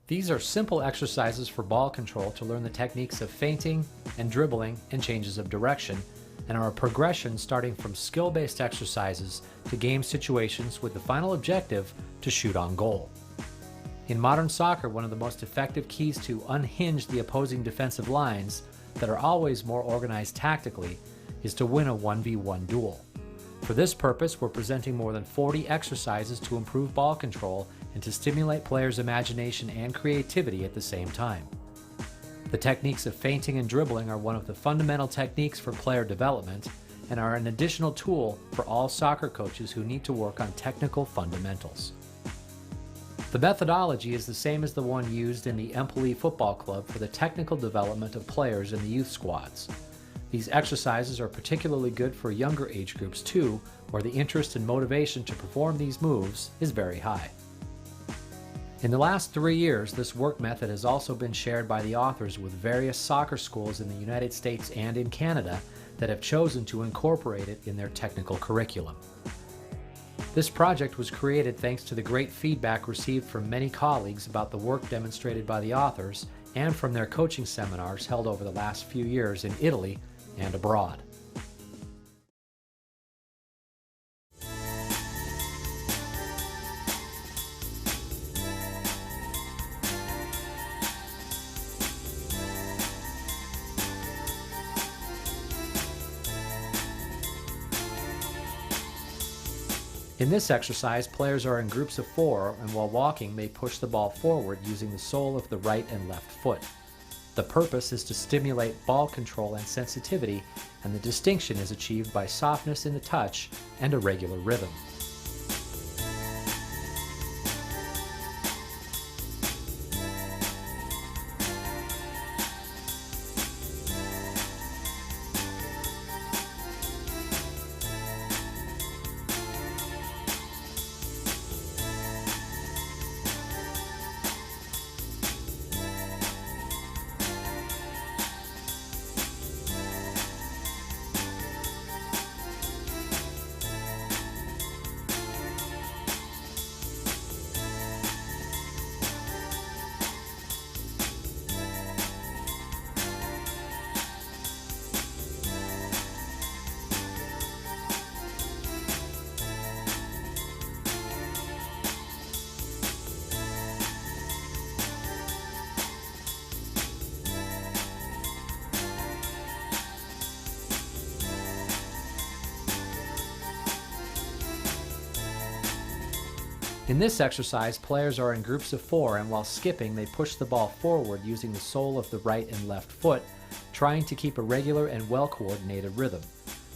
These are simple exercises for ball control to learn the techniques of feinting and dribbling and changes of direction, and are a progression starting from skill-based exercises to game situations with the final objective to shoot on goal. In modern soccer, one of the most effective keys to unhinge the opposing defensive lines that are always more organized tactically is to win a 1v1 duel. For this purpose, we're presenting more than 40 exercises to improve ball control and to stimulate players' imagination and creativity at the same time. The techniques of feinting and dribbling are one of the fundamental techniques for player development and are an additional tool for all soccer coaches who need to work on technical fundamentals. The methodology is the same as the one used in the Empoli Football Club for the technical development of players in the youth squads. These exercises are particularly good for younger age groups too, where the interest and motivation to perform these moves is very high. In the last 3 years, this work method has also been shared by the authors with various soccer schools in the United States and in Canada that have chosen to incorporate it in their technical curriculum. This project was created thanks to the great feedback received from many colleagues about the work demonstrated by the authors and from their coaching seminars held over the last few years in Italy and abroad. In this exercise, players are in groups of 4 and while walking may push the ball forward using the sole of the right and left foot. The purpose is to stimulate ball control and sensitivity, and the distinction is achieved by softness in the touch and a regular rhythm. In this exercise, players are in groups of 4 and while skipping they push the ball forward using the sole of the right and left foot, trying to keep a regular and well-coordinated rhythm.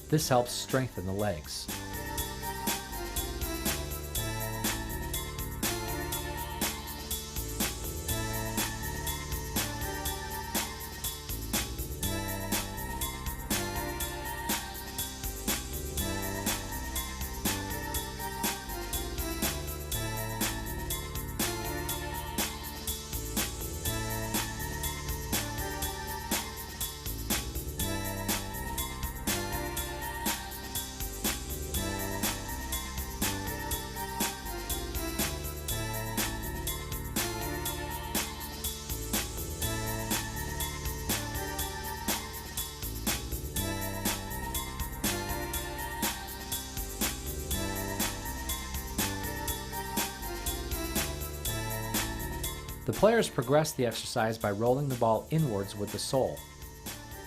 This helps strengthen the legs. The players progress the exercise by rolling the ball inwards with the sole.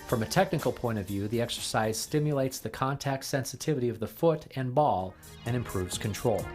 From a technical point of view, the exercise stimulates the contact sensitivity of the foot and ball and improves control.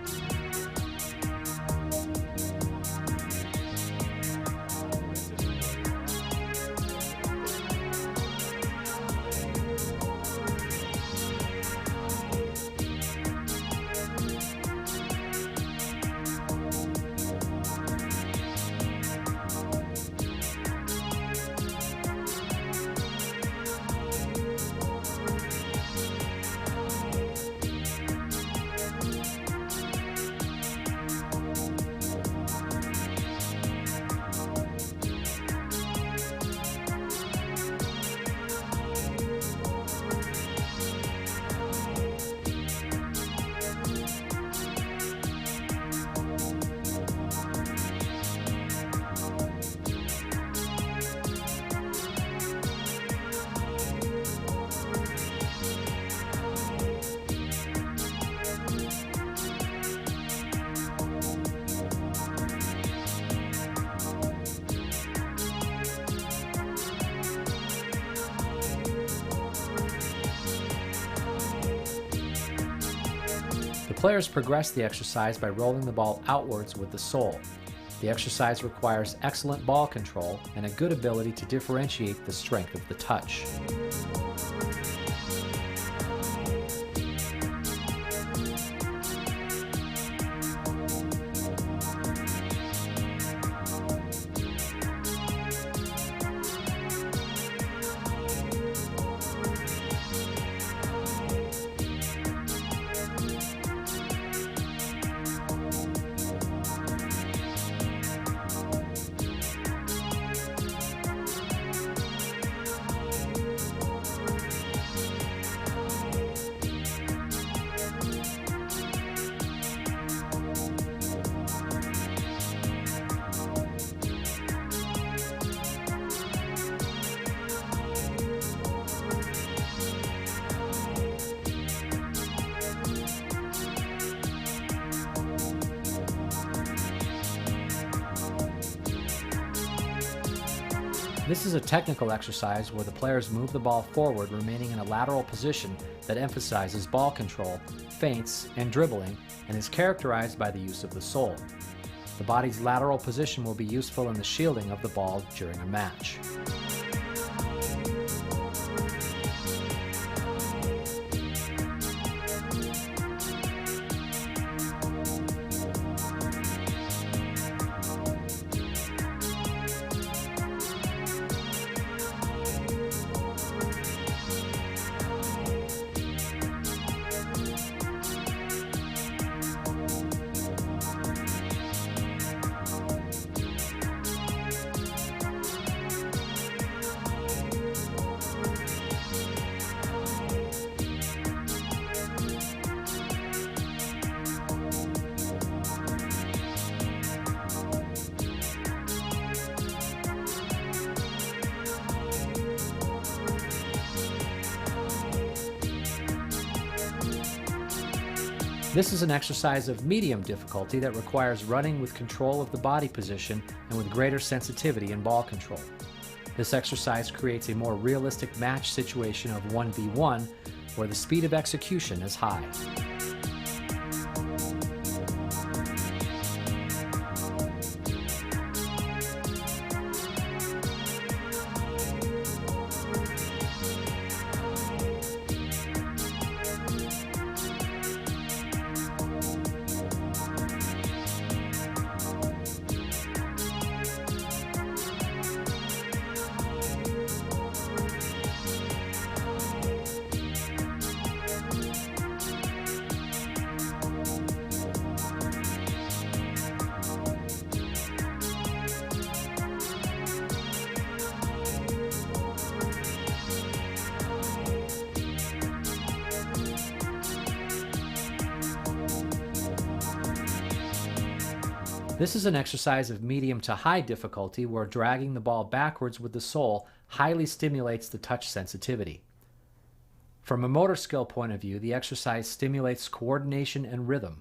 The players progress the exercise by rolling the ball outwards with the sole. The exercise requires excellent ball control and a good ability to differentiate the strength of the touch. This is a technical exercise where the players move the ball forward, remaining in a lateral position that emphasizes ball control, feints, and dribbling, and is characterized by the use of the sole. The body's lateral position will be useful in the shielding of the ball during a match. This is an exercise of medium difficulty that requires running with control of the body position and with greater sensitivity in ball control. This exercise creates a more realistic match situation of 1v1 where the speed of execution is high. This is an exercise of medium to high difficulty where dragging the ball backwards with the sole highly stimulates the touch sensitivity. From a motor skill point of view, the exercise stimulates coordination and rhythm.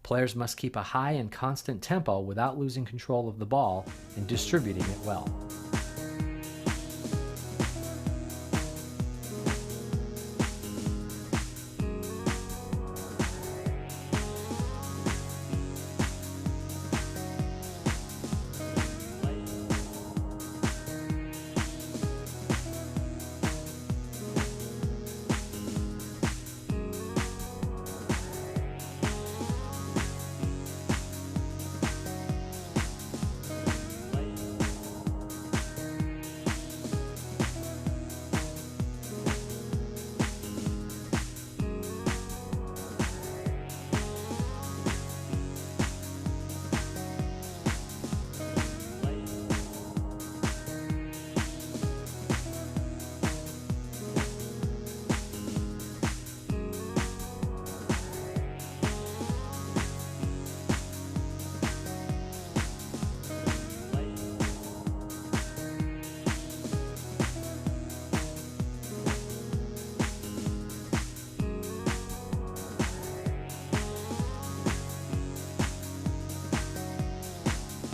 Players must keep a high and constant tempo without losing control of the ball and distributing it well.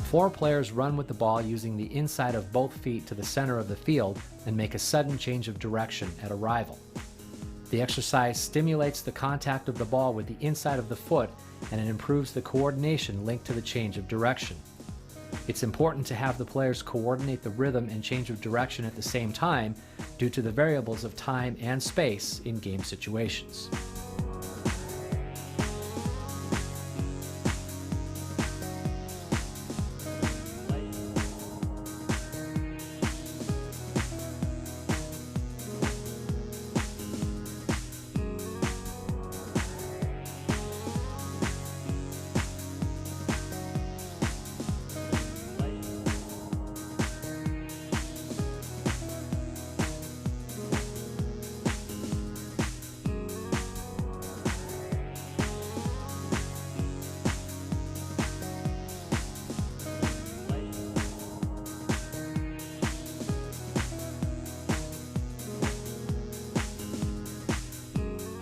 Four players run with the ball using the inside of both feet to the center of the field and make a sudden change of direction at a rival. The exercise stimulates the contact of the ball with the inside of the foot, and it improves the coordination linked to the change of direction. It's important to have the players coordinate the rhythm and change of direction at the same time due to the variables of time and space in game situations.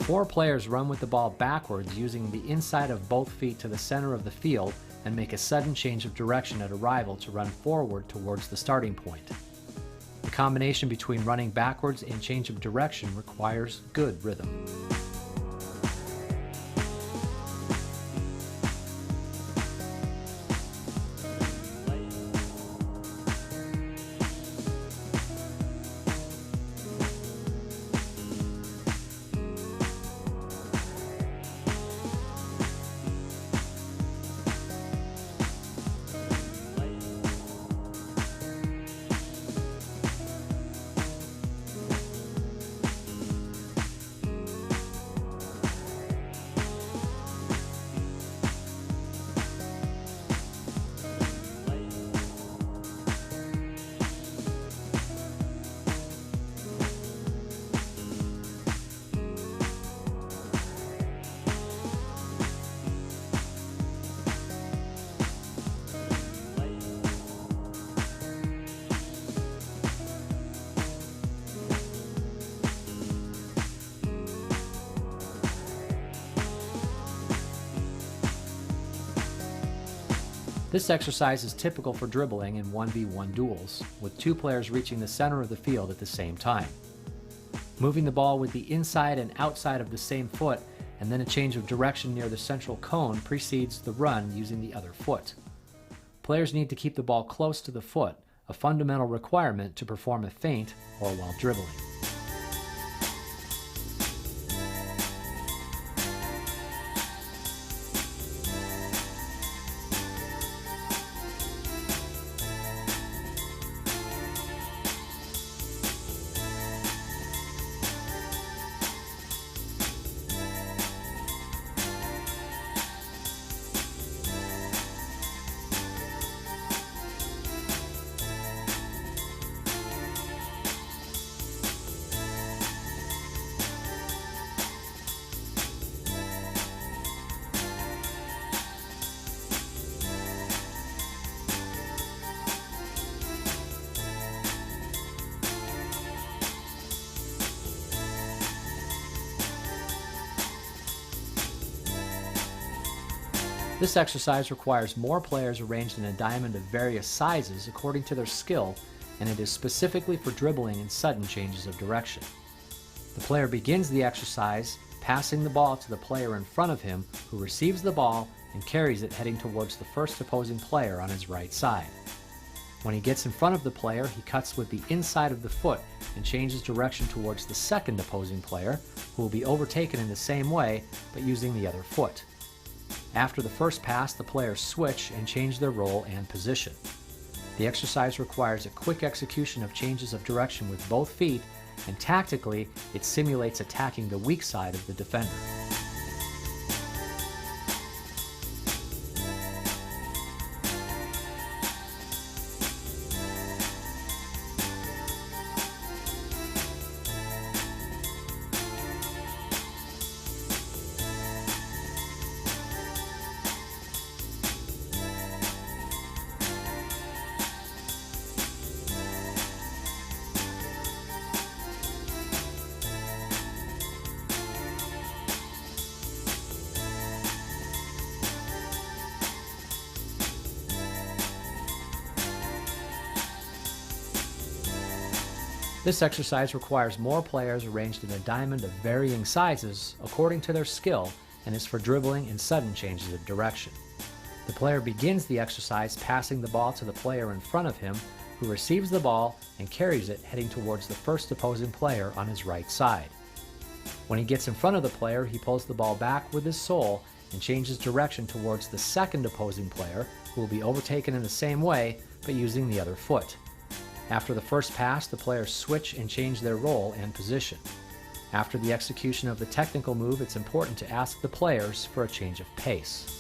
Four players run with the ball backwards using the inside of both feet to the center of the field and make a sudden change of direction at arrival to run forward towards the starting point. The combination between running backwards and change of direction requires good rhythm. This exercise is typical for dribbling in 1v1 duels, with two players reaching the center of the field at the same time. Moving the ball with the inside and outside of the same foot, and then a change of direction near the central cone precedes the run using the other foot. Players need to keep the ball close to the foot, a fundamental requirement to perform a feint or while dribbling. This exercise requires more players arranged in a diamond of various sizes according to their skill, and it is specifically for dribbling and sudden changes of direction. The player begins the exercise passing the ball to the player in front of him, who receives the ball and carries it heading towards the first opposing player on his right side. When he gets in front of the player, he cuts with the inside of the foot and changes direction towards the second opposing player, who will be overtaken in the same way but using the other foot. After the first pass, the players switch and change their role and position. The exercise requires a quick execution of changes of direction with both feet, and tactically, it simulates attacking the weak side of the defender. This exercise requires more players arranged in a diamond of varying sizes according to their skill and is for dribbling and sudden changes of direction. The player begins the exercise passing the ball to the player in front of him, who receives the ball and carries it heading towards the first opposing player on his right side. When he gets in front of the player, he pulls the ball back with his sole and changes direction towards the second opposing player, who will be overtaken in the same way, but using the other foot. After the first pass, the players switch and change their role and position. After the execution of the technical move, it's important to ask the players for a change of pace.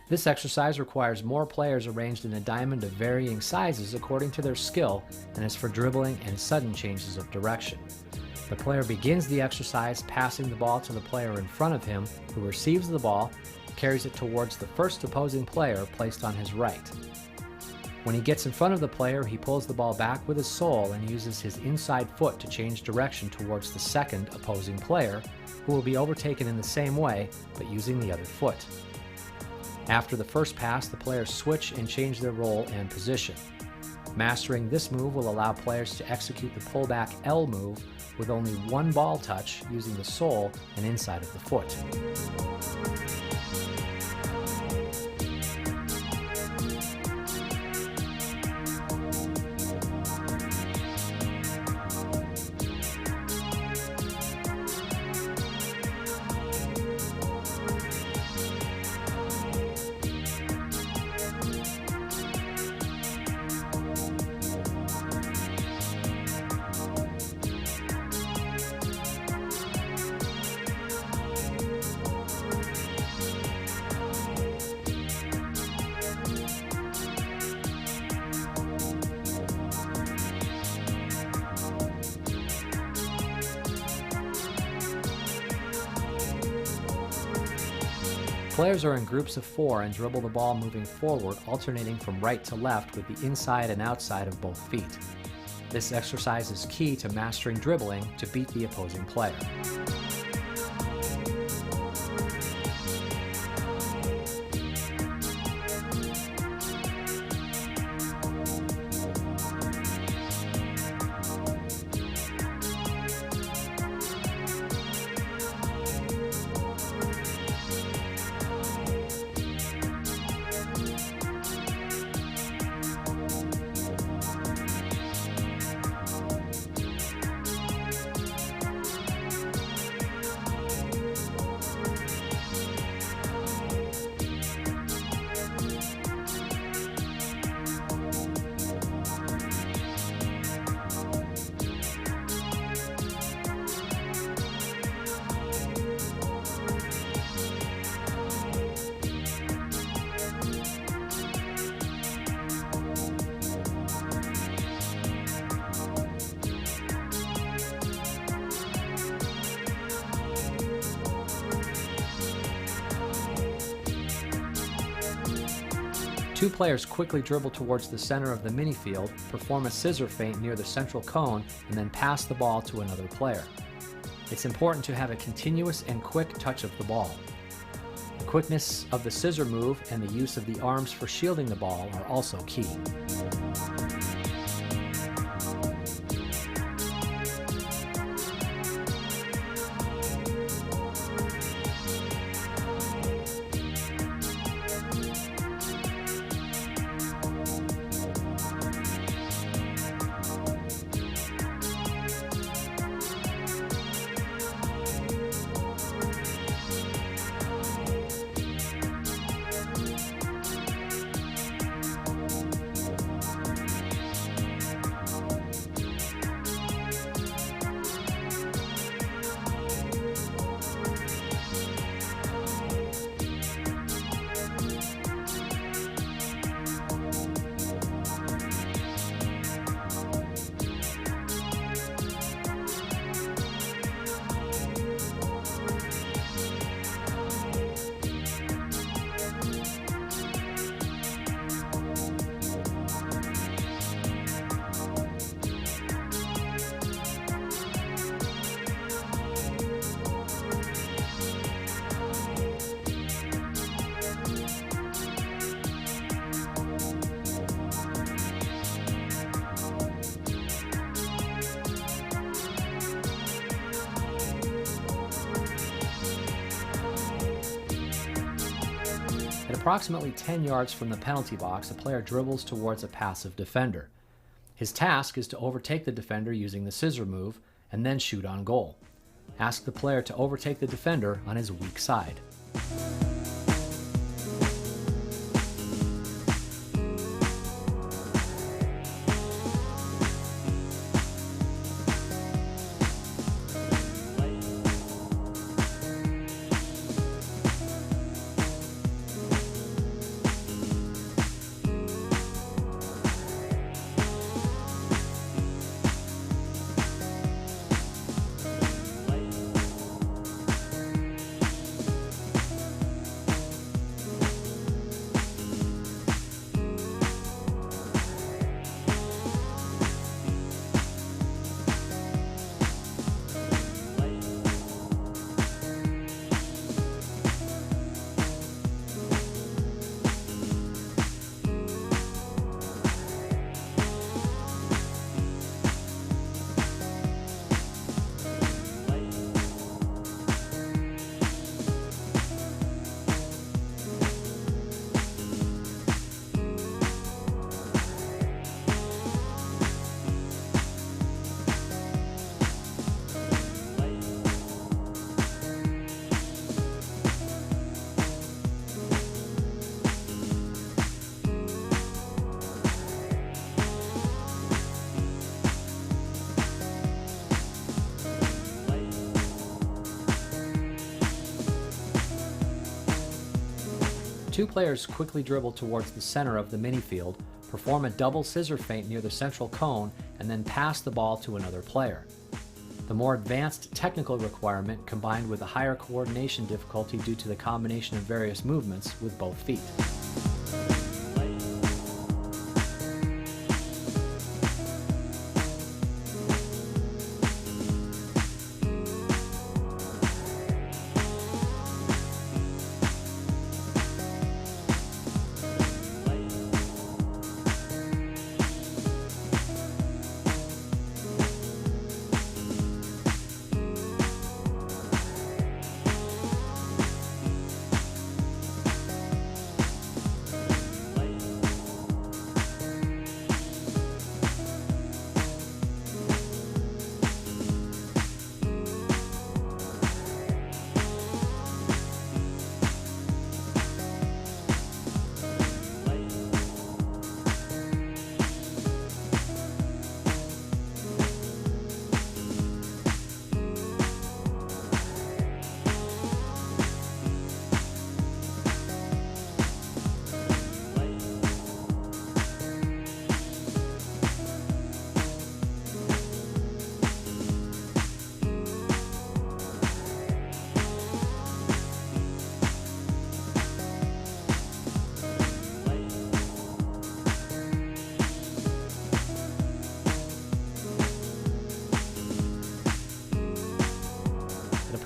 This exercise requires more players arranged in a diamond of varying sizes according to their skill and is for dribbling and sudden changes of direction. The player begins the exercise passing the ball to the player in front of him, who receives the ball, carries it towards the first opposing player placed on his right. When he gets in front of the player, he pulls the ball back with his sole and uses his inside foot to change direction towards the second opposing player, who will be overtaken in the same way, but using the other foot. After the first pass, the players switch and change their role and position. Mastering this move will allow players to execute the pullback L move with only one ball touch using the sole and inside of the foot. Players are in groups of 4 and dribble the ball moving forward, alternating from right to left with the inside and outside of both feet. This exercise is key to mastering dribbling to beat the opposing player. Two players quickly dribble towards the center of the mini field, perform a scissor feint near the central cone, and then pass the ball to another player. It's important to have a continuous and quick touch of the ball. The quickness of the scissor move and the use of the arms for shielding the ball are also key. approximately 10 yards from the penalty box, a player dribbles towards a passive defender. His task is to overtake the defender using the scissor move and then shoot on goal. Ask the player to overtake the defender on his weak side. Two players quickly dribble towards the center of the mini-field, perform a double scissor feint near the central cone, and then pass the ball to another player. The more advanced technical requirement combined with a higher coordination difficulty due to the combination of various movements with both feet.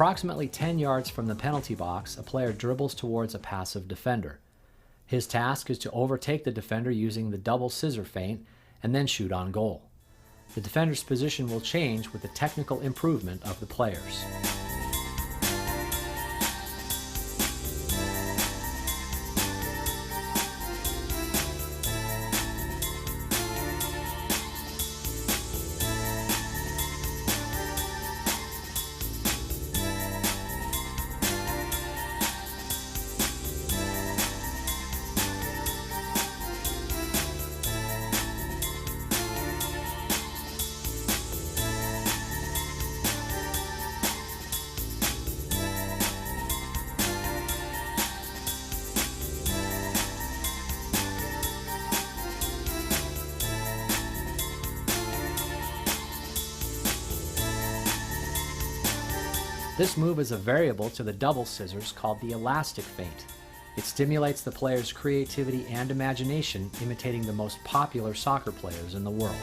Approximately 10 yards from the penalty box, a player dribbles towards a passive defender. His task is to overtake the defender using the double scissor feint and then shoot on goal. The defender's position will change with the technical improvement of the players. This move is a variable to the double scissors called the elastic feint. It stimulates the player's creativity and imagination, imitating the most popular soccer players in the world.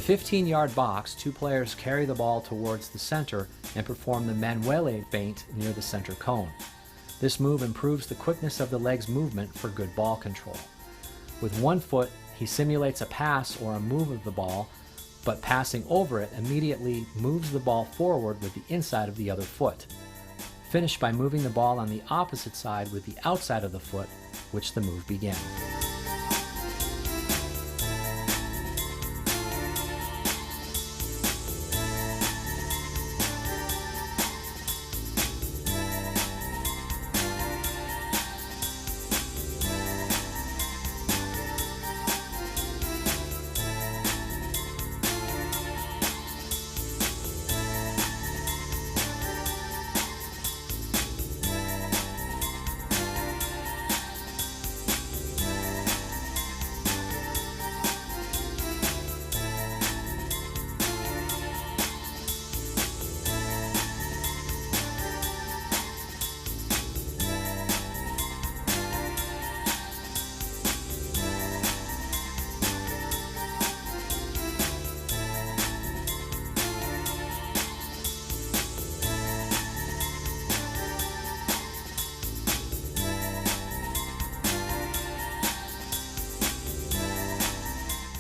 the 15-yard box, two players carry the ball towards the center and perform the Manuele feint near the center cone. This move improves the quickness of the leg's movement for good ball control. With one foot, he simulates a pass or a move of the ball, but passing over it immediately moves the ball forward with the inside of the other foot. Finish by moving the ball on the opposite side with the outside of the foot, which the move began.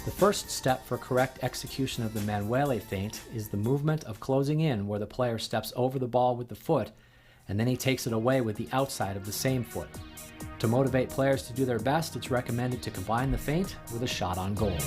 The first step for correct execution of the Manuele feint is the movement of closing in, where the player steps over the ball with the foot and then he takes it away with the outside of the same foot. To motivate players to do their best, it's recommended to combine the feint with a shot on goal.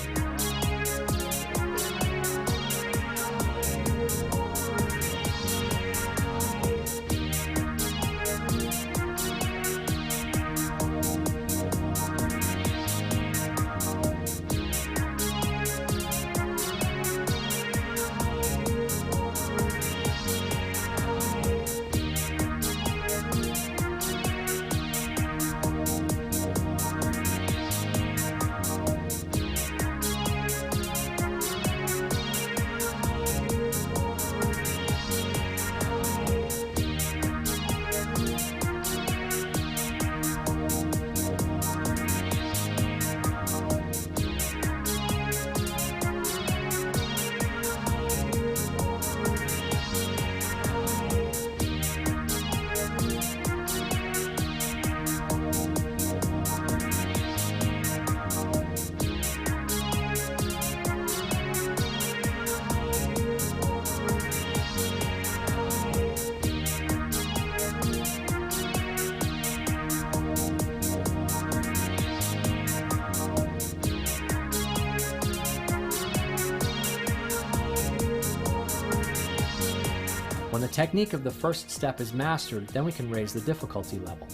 When the technique of the first step is mastered, then we can raise the difficulty level.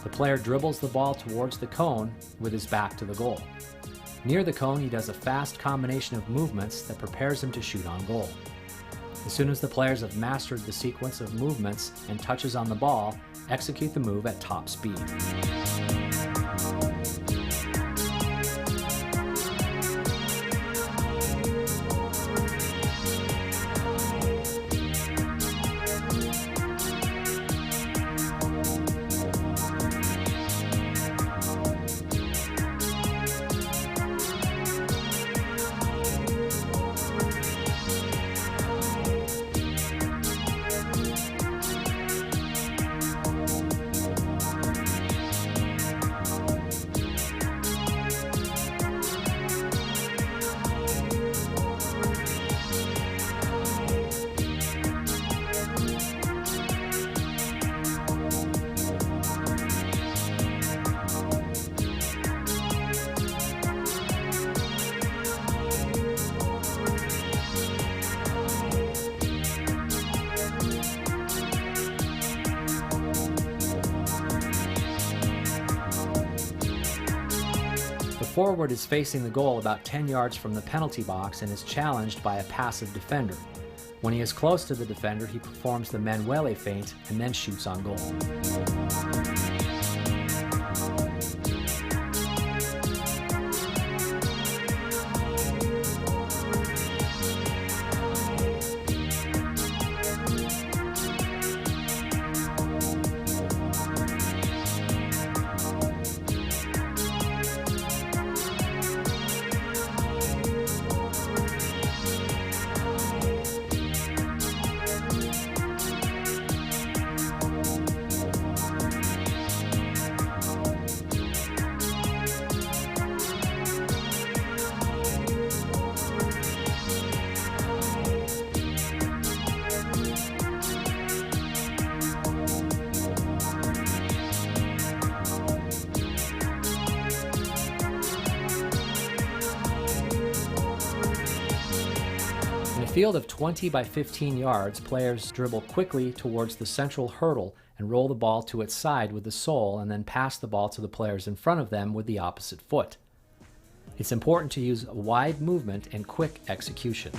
The player dribbles the ball towards the cone with his back to the goal. Near the cone, he does a fast combination of movements that prepares him to shoot on goal. As soon as the players have mastered the sequence of movements and touches on the ball, execute the move at top speed. The forward is facing the goal about 10 yards from the penalty box and is challenged by a passive defender. When he is close to the defender, he performs the Manuele feint and then shoots on goal. field of 20 by 15 yards, players dribble quickly towards the central hurdle and roll the ball to its side with the sole and then pass the ball to the players in front of them with the opposite foot. It's important to use a wide movement and quick execution.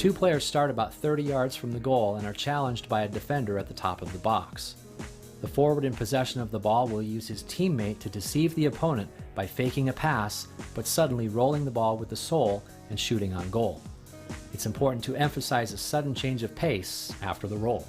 Two players start about 30 yards from the goal and are challenged by a defender at the top of the box. The forward in possession of the ball will use his teammate to deceive the opponent by faking a pass, but suddenly rolling the ball with the sole and shooting on goal. It's important to emphasize a sudden change of pace after the roll.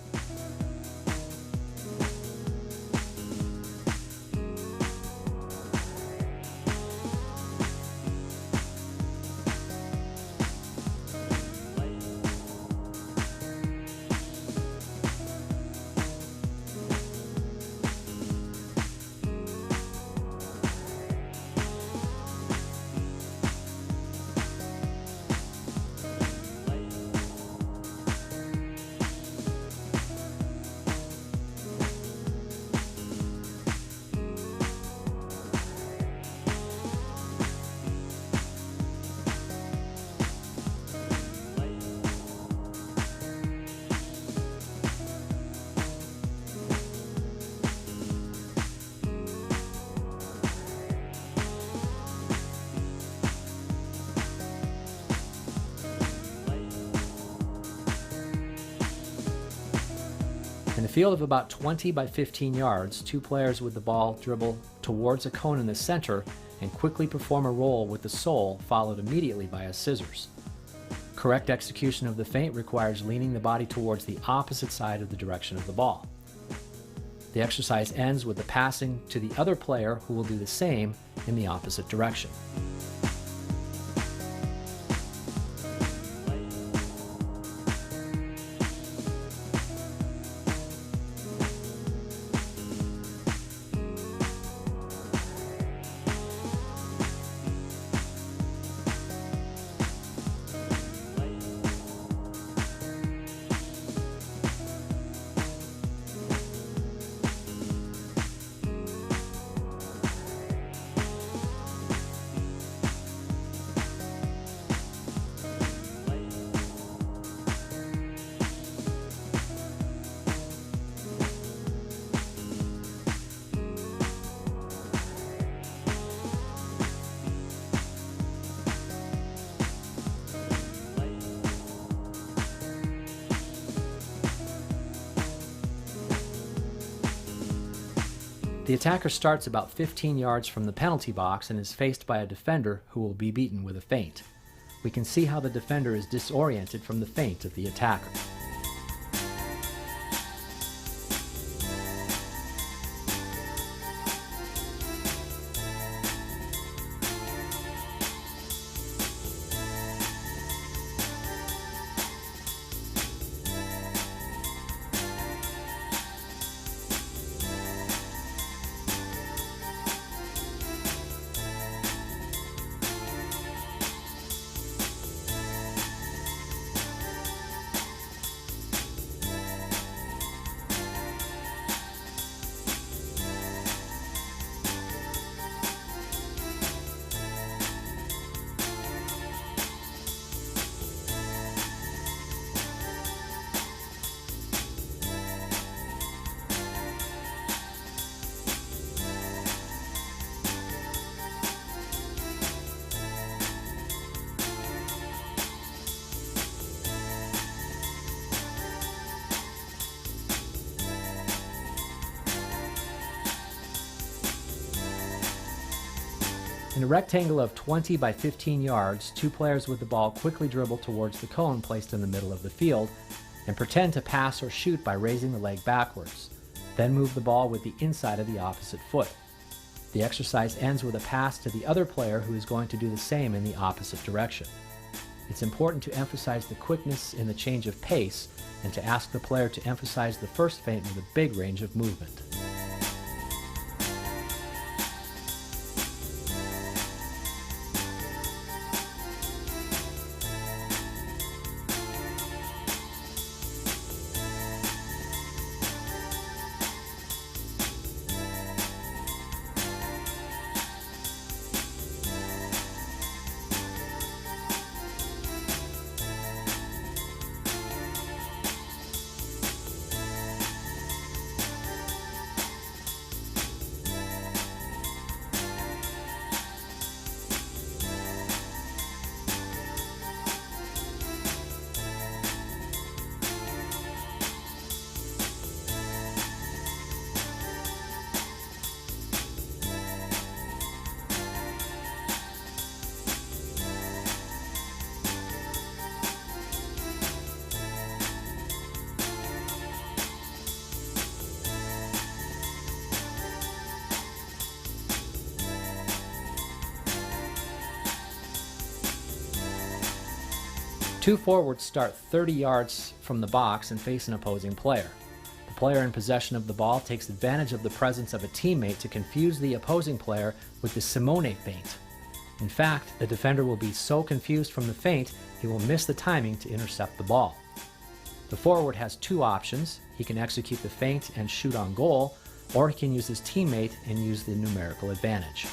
In a field of about 20 by 15 yards, two players with the ball dribble towards a cone in the center and quickly perform a roll with the sole, followed immediately by a scissors. Correct execution of the feint requires leaning the body towards the opposite side of the direction of the ball. The exercise ends with the passing to the other player, who will do the same in the opposite direction. The attacker starts about 15 yards from the penalty box and is faced by a defender who will be beaten with a feint. We can see how the defender is disoriented from the feint of the attacker. In a rectangle of 20 by 15 yards, two players with the ball quickly dribble towards the cone placed in the middle of the field and pretend to pass or shoot by raising the leg backwards. Then move the ball with the inside of the opposite foot. The exercise ends with a pass to the other player who is going to do the same in the opposite direction. It's important to emphasize the quickness in the change of pace and to ask the player to emphasize the first feint with a big range of movement. Two forwards start 30 yards from the box and face an opposing player. The player in possession of the ball takes advantage of the presence of a teammate to confuse the opposing player with the Simone feint. In fact, the defender will be so confused from the feint, he will miss the timing to intercept the ball. The forward has two options. He can execute the feint and shoot on goal, or he can use his teammate and use the numerical advantage.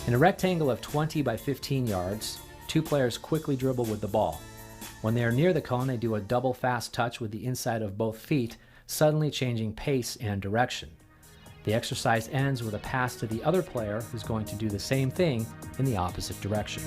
In a rectangle of 20 by 15 yards, two players quickly dribble with the ball. When they are near the cone, they do a double fast touch with the inside of both feet, suddenly changing pace and direction. The exercise ends with a pass to the other player who's going to do the same thing in the opposite direction.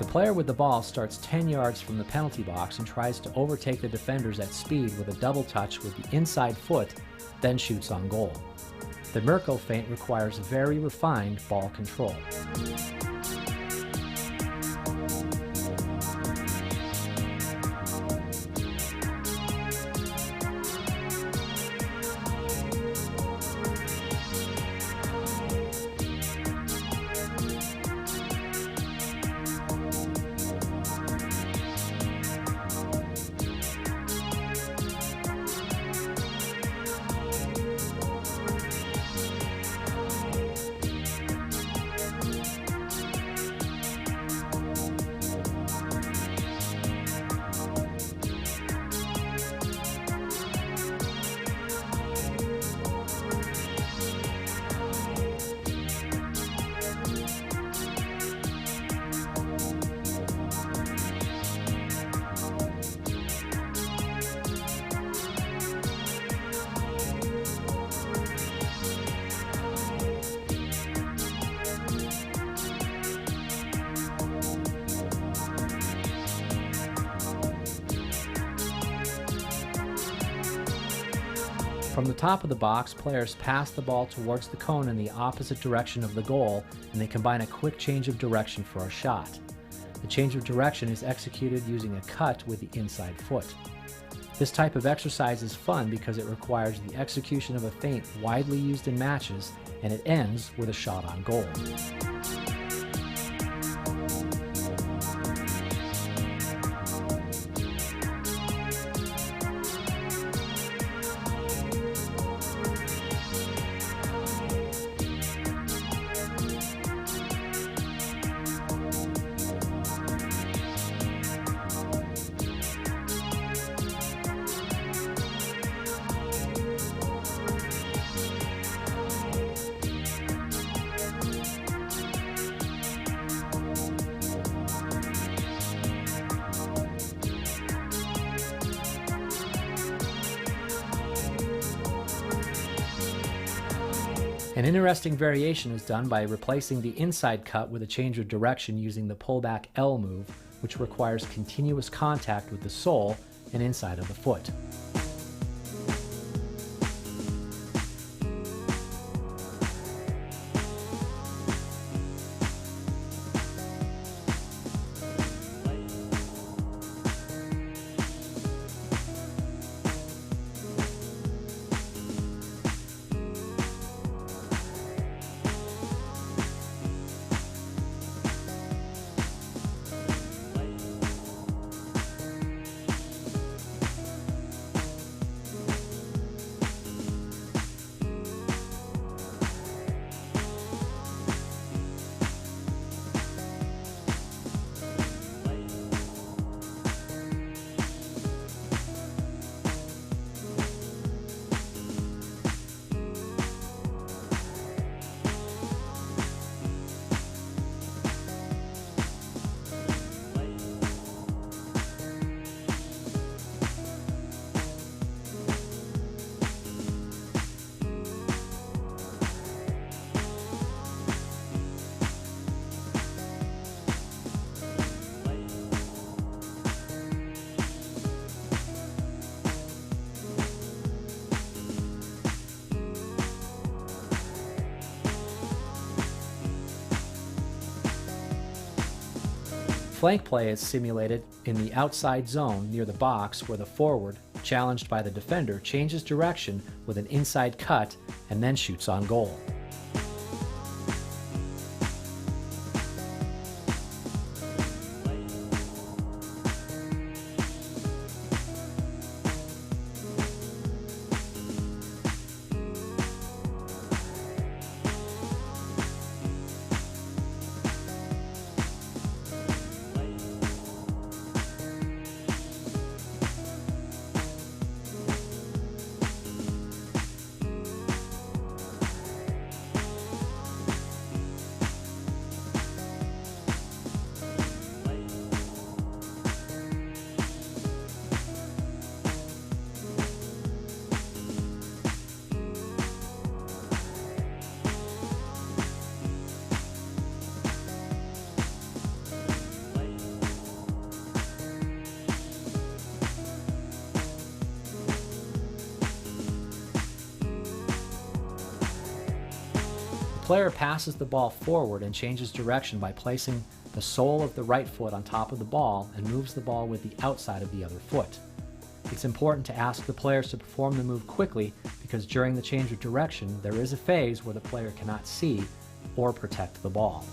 The player with the ball starts 10 yards from the penalty box and tries to overtake the defenders at speed with a double touch with the inside foot, then shoots on goal. The Mirko feint requires very refined ball control. From the top of the box, players pass the ball towards the cone in the opposite direction of the goal, and they combine a quick change of direction for a shot. The change of direction is executed using a cut with the inside foot. This type of exercise is fun because it requires the execution of a feint widely used in matches, and it ends with a shot on goal. An interesting variation is done by replacing the inside cut with a change of direction using the pullback L move, which requires continuous contact with the sole and inside of the foot. Flank play is simulated in the outside zone near the box where the forward, challenged by the defender, changes direction with an inside cut and then shoots on goal. The player passes the ball forward and changes direction by placing the sole of the right foot on top of the ball and moves the ball with the outside of the other foot. It's important to ask the players to perform the move quickly because during the change of direction there is a phase where the player cannot see or protect the ball.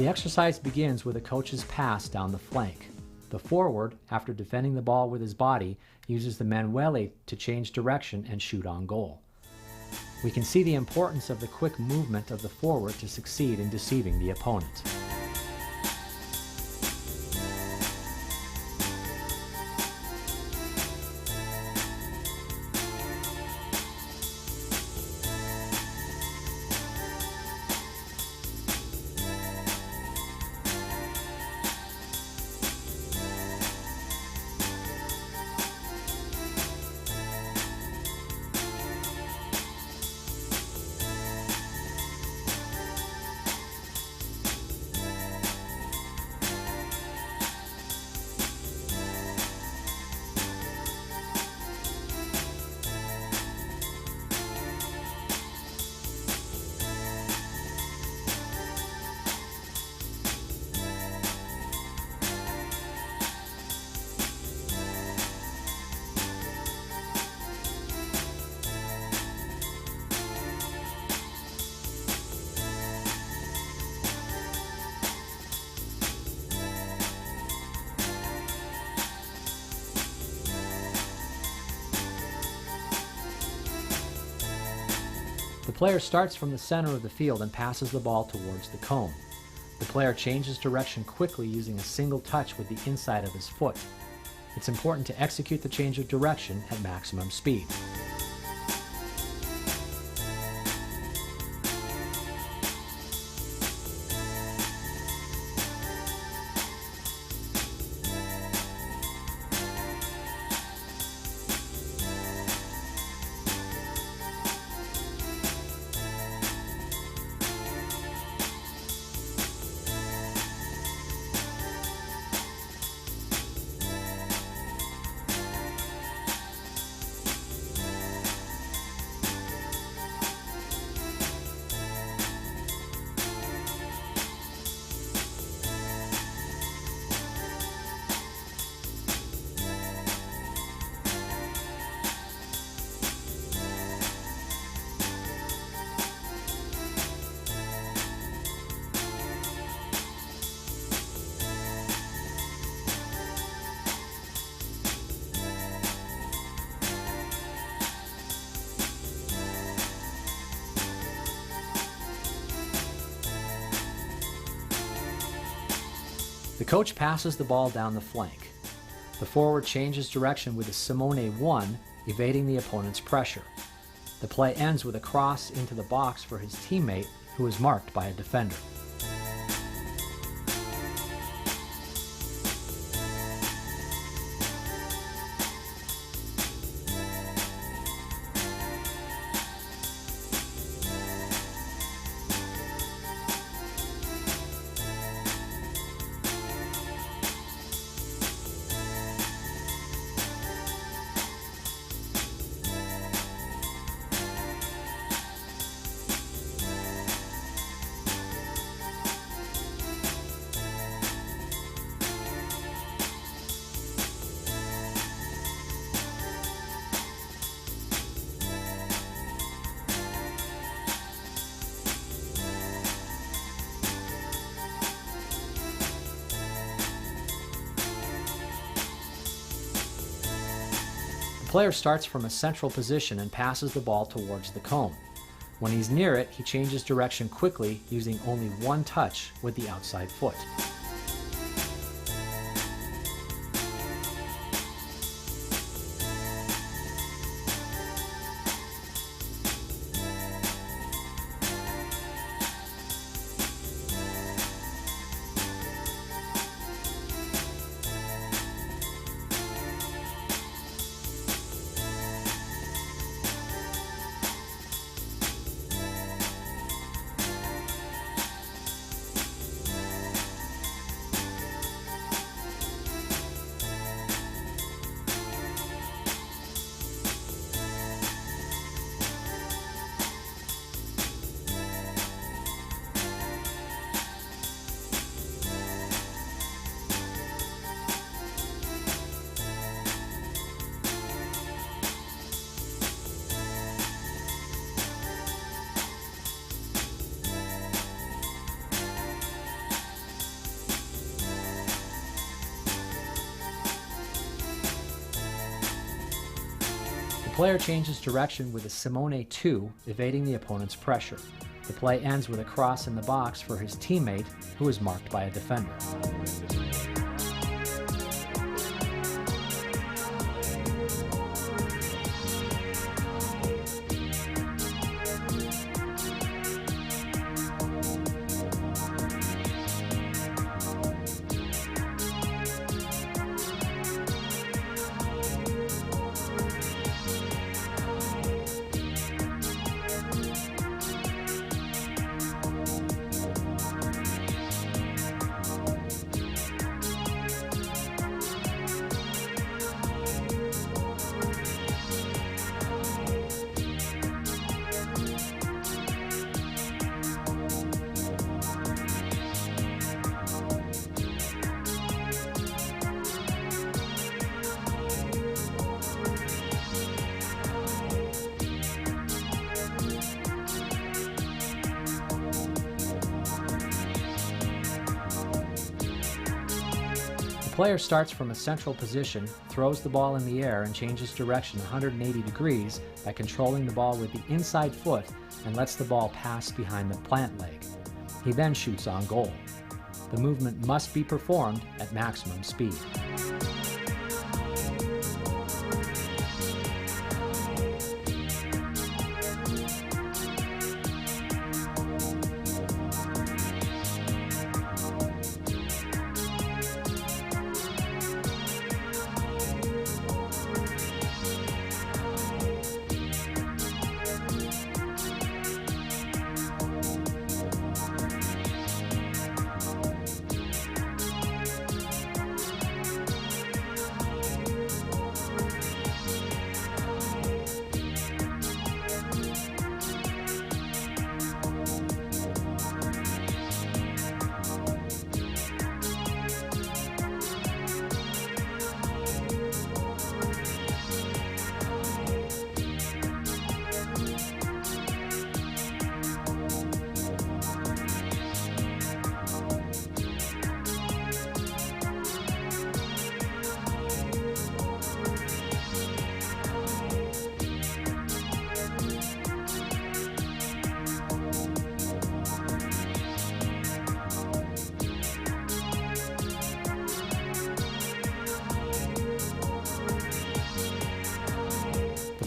The exercise begins with a coach's pass down the flank. The forward, after defending the ball with his body, uses the manuele to change direction and shoot on goal. We can see the importance of the quick movement of the forward to succeed in deceiving the opponent. The player starts from the center of the field and passes the ball towards the cone. The player changes direction quickly using a single touch with the inside of his foot. It's important to execute the change of direction at maximum speed. The coach passes the ball down the flank. The forward changes direction with a Simone 1, evading the opponent's pressure. The play ends with a cross into the box for his teammate, who is marked by a defender. The player starts from a central position and passes the ball towards the cone. When he's near it, he changes direction quickly using only one touch with the outside foot. The player changes direction with a Simone 2, evading the opponent's pressure. The play ends with a cross in the box for his teammate, who is marked by a defender. The player starts from a central position, throws the ball in the air, and changes direction 180 degrees by controlling the ball with the inside foot and lets the ball pass behind the plant leg. He then shoots on goal. The movement must be performed at maximum speed.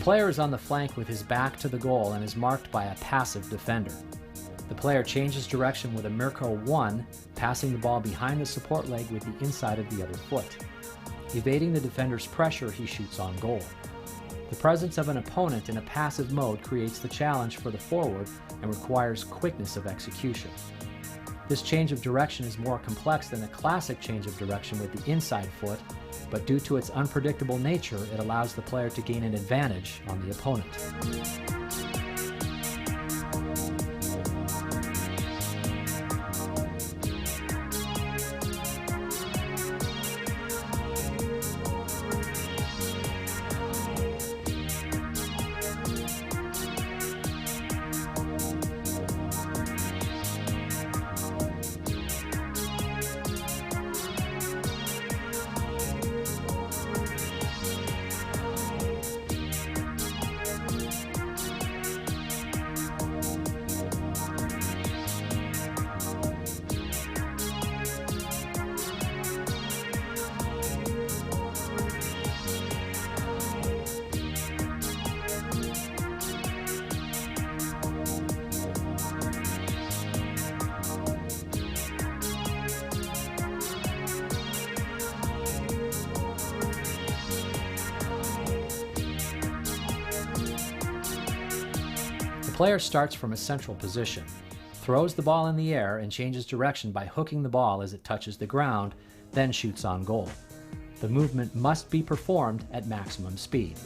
The player is on the flank with his back to the goal and is marked by a passive defender. The player changes direction with a Mirko 1, passing the ball behind the support leg with the inside of the other foot. Evading the defender's pressure, he shoots on goal. The presence of an opponent in a passive mode creates the challenge for the forward and requires quickness of execution. This change of direction is more complex than a classic change of direction with the inside foot, but due to its unpredictable nature, it allows the player to gain an advantage on the opponent. The player starts from a central position, throws the ball in the air, and changes direction by hooking the ball as it touches the ground, then shoots on goal. The movement must be performed at maximum speed.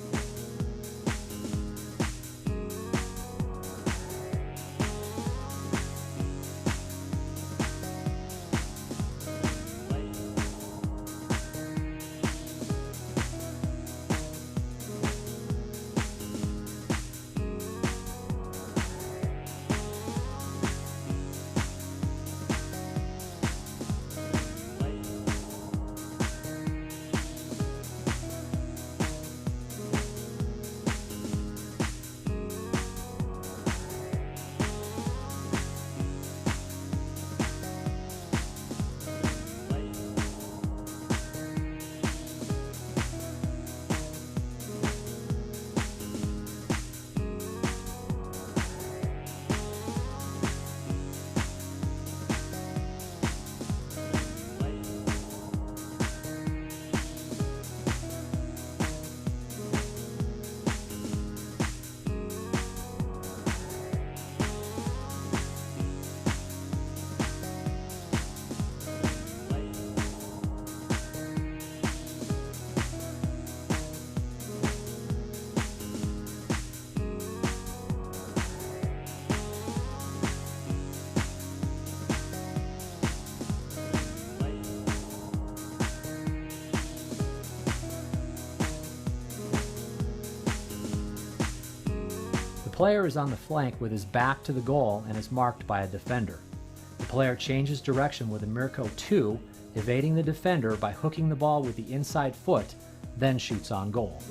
player is on the flank with his back to the goal and is marked by a defender. The player changes direction with a Mirko 2, evading the defender by hooking the ball with the inside foot, then shoots on goal.